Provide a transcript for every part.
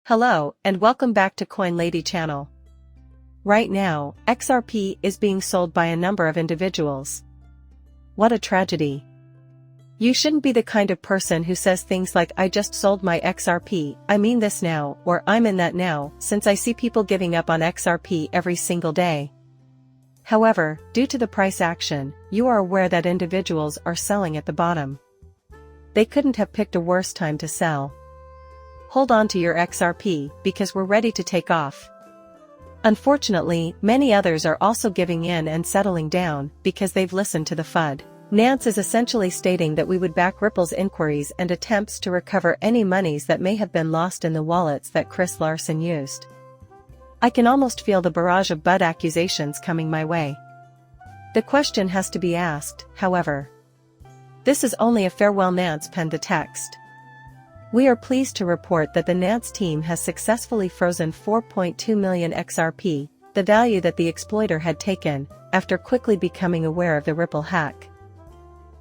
Hello, and welcome back to Coin Lady channel. Right now, XRP is being sold by a number of individuals. What a tragedy. You shouldn't be the kind of person who says things like "I just sold my XRP, I mean this now," or "I'm in that now," since I see people giving up on XRP every single day. However, due to the price action, you are aware that individuals are selling at the bottom. They couldn't have picked a worse time to sell. Hold on to your XRP, because we're ready to take off. Unfortunately, many others are also giving in and settling down, because they've listened to the FUD. Nance is essentially stating that we would back Ripple's inquiries and attempts to recover any monies that may have been lost in the wallets that Chris Larsen used. I can almost feel the barrage of BUD accusations coming my way. The question has to be asked, however. This is only a farewell. Nance penned the text. We are pleased to report that the Nance team has successfully frozen 4.2 million XRP, the value that the exploiter had taken, after quickly becoming aware of the Ripple hack.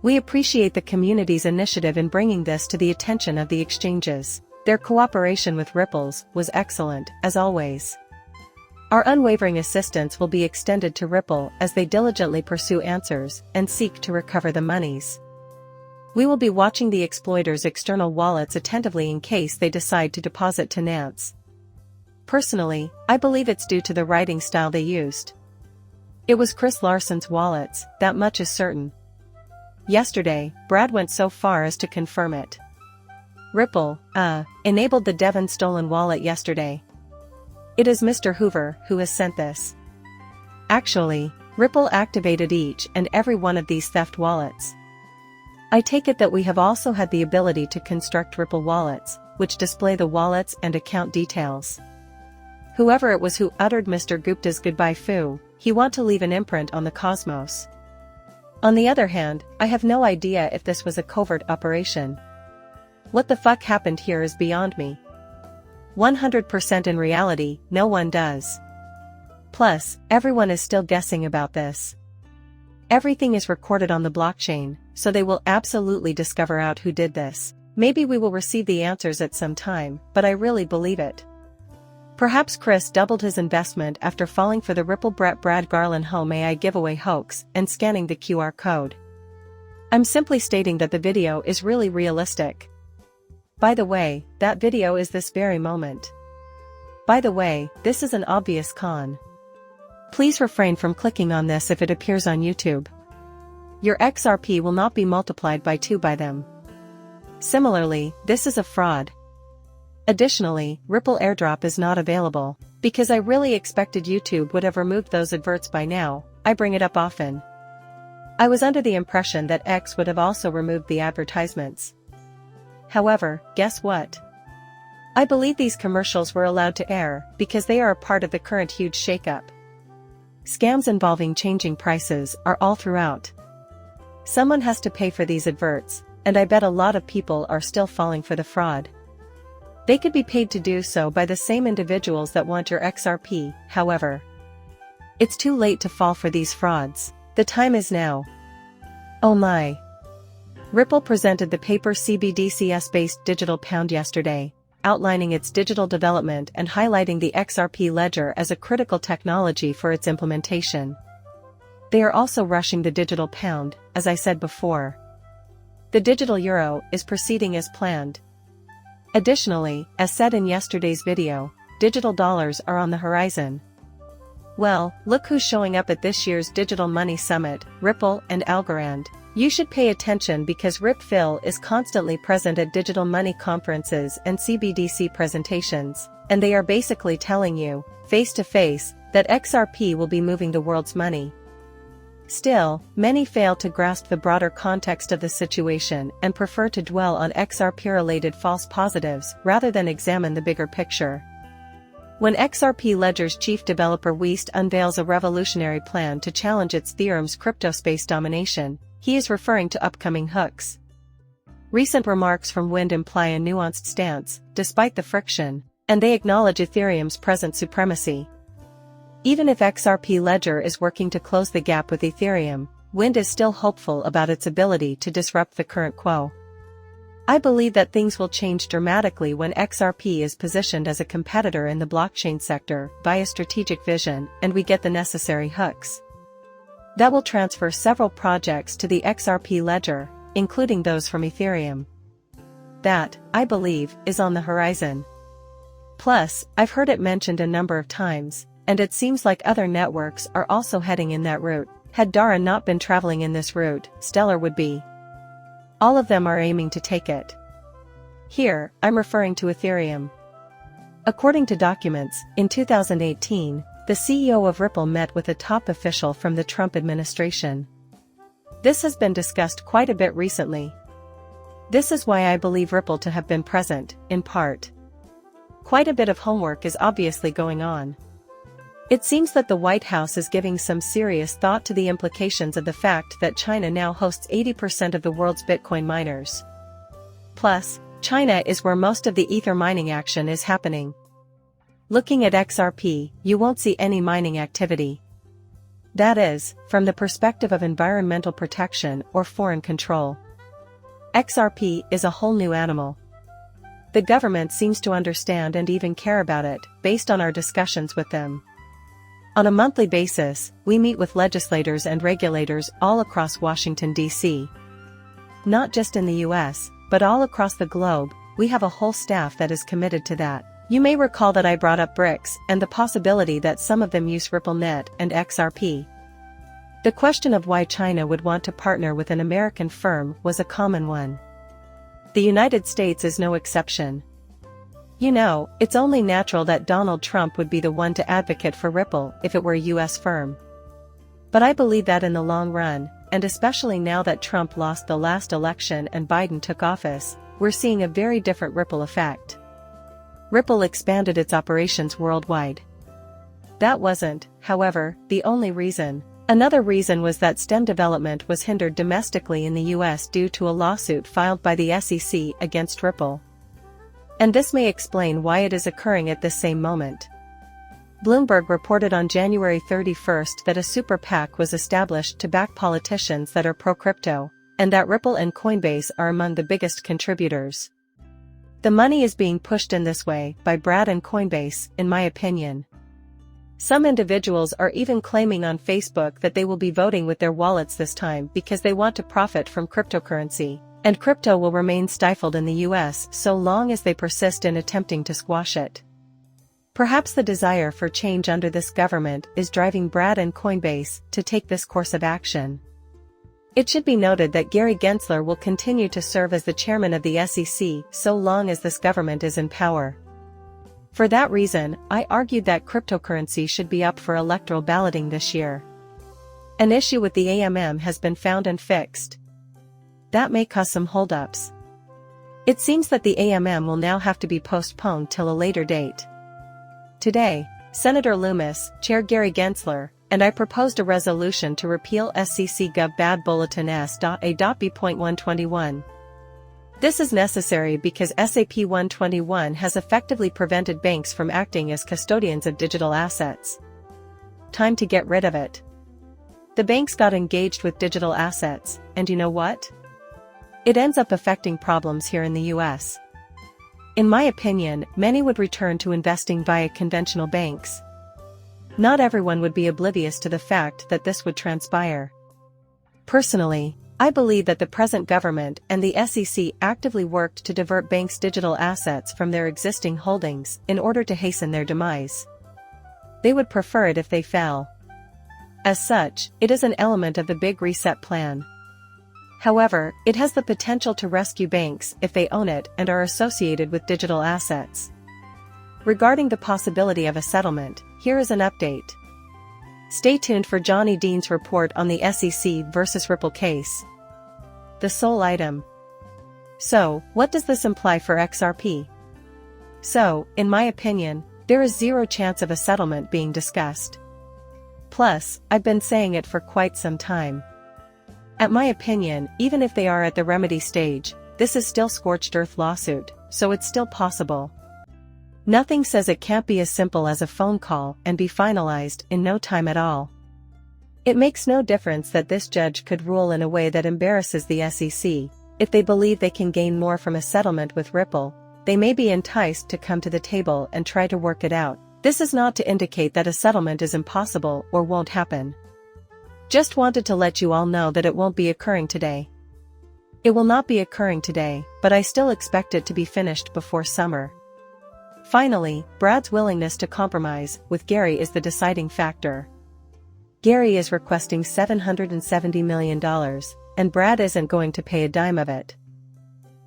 We appreciate the community's initiative in bringing this to the attention of the exchanges. Their cooperation with Ripples was excellent, as always. Our unwavering assistance will be extended to Ripple as they diligently pursue answers and seek to recover the monies. We will be watching the exploiters' external wallets attentively in case they decide to deposit to Nance. Personally, I believe it's due to the writing style they used. It was Chris Larsen's wallets, that much is certain. Yesterday, Brad went so far as to confirm it. Ripple, enabled the Devon stolen wallet yesterday. It is Mr. Hoover who has sent this. Actually, Ripple activated each and every one of these theft wallets. I take it that we have also had the ability to construct Ripple wallets, which display the wallets and account details. Whoever it was who uttered Mr. Gupta's goodbye foo, he want to leave an imprint on the cosmos. On the other hand, I have no idea if this was a covert operation. What the fuck happened here is beyond me. 100% in reality, no one does. Plus, everyone is still guessing about this. Everything is recorded on the blockchain, so they will absolutely discover out who did this. Maybe we will receive the answers at some time, but I really believe it. Perhaps Chris doubled his investment after falling for the Ripple Brad Garland home AI giveaway hoax and scanning the QR code. I'm simply stating that the video is really realistic. By the way, that video is this very moment. By the way, this is an obvious con. Please refrain from clicking on this if it appears on YouTube. Your XRP will not be multiplied by 2 by them. Similarly, this is a fraud. Additionally, Ripple airdrop is not available. Because I really expected YouTube would have removed those adverts by now, I bring it up often. I was under the impression that X would have also removed the advertisements. However, guess what? I believe these commercials were allowed to air because they are a part of the current huge shakeup. Scams involving changing prices are all throughout. Someone has to pay for these adverts, and I bet a lot of people are still falling for the fraud. They could be paid to do so by the same individuals that want your XRP, however. It's too late to fall for these frauds. The time is now. Oh my. Ripple presented the paper CBDCS-based digital pound yesterday, outlining its digital development and highlighting the XRP ledger as a critical technology for its implementation. They are also rushing the digital pound, as I said before. The digital euro is proceeding as planned. Additionally, as said in yesterday's video, digital dollars are on the horizon. Well, look who's showing up at this year's Digital Money Summit, Ripple and Algorand. You should pay attention because RipPhil is constantly present at digital money conferences and CBDC presentations, and they are basically telling you, face to face, that XRP will be moving the world's money. Still, many fail to grasp the broader context of the situation and prefer to dwell on XRP-related false positives rather than examine the bigger picture. When XRP Ledger's chief developer Weist unveils a revolutionary plan to challenge its Ethereum's cryptospace domination, he is referring to upcoming hooks. Recent remarks from Wind imply a nuanced stance, despite the friction, and they acknowledge Ethereum's present supremacy. Even if XRP Ledger is working to close the gap with Ethereum, Wind is still hopeful about its ability to disrupt the current quo. I believe that things will change dramatically when XRP is positioned as a competitor in the blockchain sector by a strategic vision and we get the necessary hooks. That will transfer several projects to the XRP ledger, including those from Ethereum. That, I believe, is on the horizon. Plus, I've heard it mentioned a number of times, and it seems like other networks are also heading in that route. Had Dara not been traveling in this route, Stellar would be. All of them are aiming to take it. Here, I'm referring to Ethereum. According to documents, in 2018, the CEO of Ripple met with a top official from the Trump administration. This has been discussed quite a bit recently. This is why I believe Ripple to have been present, in part. Quite a bit of homework is obviously going on. It seems that the White House is giving some serious thought to the implications of the fact that China now hosts 80% of the world's Bitcoin miners. Plus, China is where most of the Ether mining action is happening. Looking at XRP, you won't see any mining activity. That is, from the perspective of environmental protection or foreign control. XRP is a whole new animal. The government seems to understand and even care about it, based on our discussions with them. On a monthly basis, we meet with legislators and regulators all across Washington, D.C. Not just in the US, but all across the globe, we have a whole staff that is committed to that. You may recall that I brought up BRICS and the possibility that some of them use RippleNet and XRP. The question of why China would want to partner with an American firm was a common one. The United States is no exception. You know, it's only natural that Donald Trump would be the one to advocate for Ripple if it were a US firm. But I believe that in the long run, and especially now that Trump lost the last election and Biden took office, we're seeing a very different ripple effect. Ripple expanded its operations worldwide. That wasn't, however, the only reason. Another reason was that STEM development was hindered domestically in the US due to a lawsuit filed by the SEC against Ripple. And this may explain why it is occurring at this same moment. Bloomberg reported on January 31st that a super PAC was established to back politicians that are pro-crypto, and that Ripple and Coinbase are among the biggest contributors. The money is being pushed in this way by Brad and Coinbase, in my opinion. Some individuals are even claiming on Facebook that they will be voting with their wallets this time because they want to profit from cryptocurrency, and crypto will remain stifled in the US so long as they persist in attempting to squash it. Perhaps the desire for change under this government is driving Brad and Coinbase to take this course of action. It should be noted that Gary Gensler will continue to serve as the chairman of the SEC so long as this government is in power. For that reason, I argued that cryptocurrency should be up for electoral balloting this year. An issue with the AMM has been found and fixed. That may cause some holdups. It seems that the AMM will now have to be postponed till a later date. Today, Senator Loomis, Chair Gary Gensler, and I proposed a resolution to repeal SEC Gov Bad Bulletin S.A.B.121. This is necessary because SAP 121 has effectively prevented banks from acting as custodians of digital assets. Time to get rid of it. The banks got engaged with digital assets, and you know what? It ends up affecting problems here in the US. In my opinion, many would return to investing via conventional banks. Not everyone would be oblivious to the fact that this would transpire. Personally, I believe that the present government and the SEC actively worked to divert banks' digital assets from their existing holdings in order to hasten their demise. They would prefer it if they fell. As such, it is an element of the Big Reset plan. However, it has the potential to rescue banks if they own it and are associated with digital assets. Regarding the possibility of a settlement, here is an update. Stay tuned for Johnny Dean's report on the SEC versus Ripple case. The sole item. So, what does this imply for XRP? So, in my opinion, there is zero chance of a settlement being discussed. Plus, I've been saying it for quite some time. At my opinion, even if they are at the remedy stage, this is still scorched earth lawsuit, so it's still possible. Nothing says it can't be as simple as a phone call and be finalized in no time at all. It makes no difference that this judge could rule in a way that embarrasses the SEC, If they believe they can gain more from a settlement with Ripple, they may be enticed to come to the table and try to work it out. This is not to indicate that a settlement is impossible or won't happen. Just wanted to let you all know that it won't be occurring today. It will not be occurring today, but I still expect it to be finished before summer. Finally, Brad's willingness to compromise with Gary is the deciding factor. Gary is requesting $770 million, and Brad isn't going to pay a dime of it.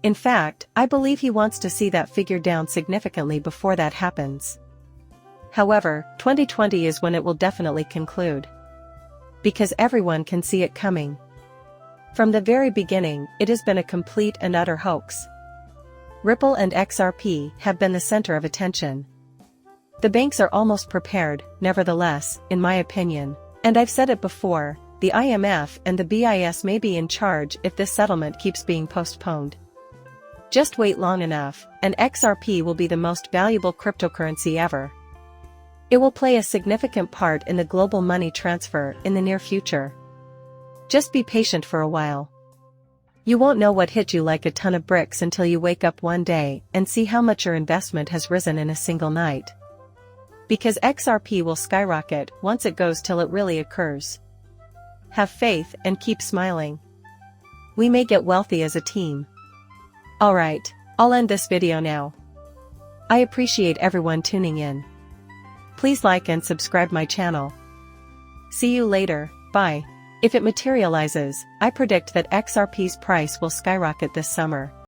In fact, I believe he wants to see that figure down significantly before that happens. However, 2020 is when it will definitely conclude. Because everyone can see it coming. From the very beginning, it has been a complete and utter hoax. Ripple and XRP have been the center of attention. The banks are almost prepared, nevertheless, in my opinion, and I've said it before, the IMF and the BIS may be in charge if this settlement keeps being postponed. Just wait long enough, and XRP will be the most valuable cryptocurrency ever. It will play a significant part in the global money transfer in the near future. Just be patient for a while. You won't know what hit you like a ton of bricks until you wake up one day and see how much your investment has risen in a single night. Because XRP will skyrocket once it goes till it really occurs. Have faith and keep smiling. We may get wealthy as a team. Alright, I'll end this video now. I appreciate everyone tuning in. Please like and subscribe my channel. See you later, bye. If it materializes, I predict that XRP's price will skyrocket this summer.